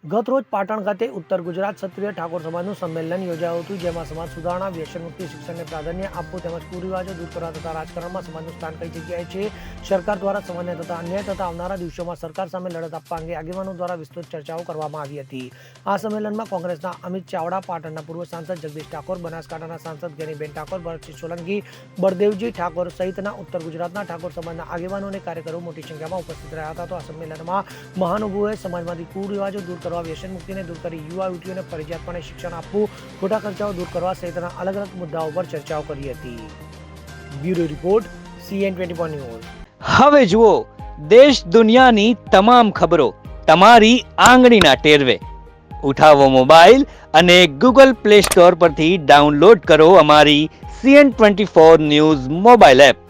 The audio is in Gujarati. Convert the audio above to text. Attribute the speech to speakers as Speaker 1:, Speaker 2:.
Speaker 1: ગત રોજ પાટણ ખાતે ઉત્તર ગુજરાત ક્ષત્રિય ઠાકોર સમાજનું સંમેલન યોજાયું હતું, જેમાં સમાજ સુધારણા, વ્યસન મુક્તિ, શિક્ષણને પ્રાધાન્ય આપવું તેમજ કુરિવાજો દૂર કરવા તથા રાજકારણમાં સમાજનું સ્થાન કઈ જગ્યાએ છે, સરકાર દ્વારા સમાજને થતા અન્યાય તથા આવનારા દિવસોમાં સરકાર સામે લડત આપવા અંગે આગેવાનો દ્વારા વિસ્તૃત ચર્ચાઓ કરવામાં આવી હતી. આ સંમેલનમાં કોંગ્રેસના અમિત ચાવડા, પાટણના પૂર્વ સાંસદ જગદીશ ઠાકોર, બનાસકાંઠાના સાંસદ ગેનીબેન ઠાકોર, ભરતસિંહ સોલંકી, બળદેવજી ઠાકોર સહિતના ઉત્તર ગુજરાતના ઠાકોર સમાજના આગેવાનો અને કાર્યકરો મોટી સંખ્યામાં ઉપસ્થિત રહ્યા હતા. તો આ સંમેલનમાં મહાનુભાવોએ સમાજમાંથી કુરિવાજો દૂર કરવા, વ્યસન મુક્તિને દૂર કરી યુવા યુવતીઓને ફરજિયાતપણે શિક્ષણ આપવું, ખોટા ખર્ચાઓ દૂર કરવા સહિતના અલગ અલગ મુદ્દાઓ પર ચર્ચાઓ કરી હતી. Bureau report, CN24 news.
Speaker 2: હવે જુઓ દેશ દુનિયાની તમામ ખબરો તમારી આંગળીના ટેરવે. ઉઠાવો મોબાઈલ અને Google Play Store પરથી ડાઉનલોડ કરો અમારી CN24 ન્યૂઝ મોબાઈલ એપ.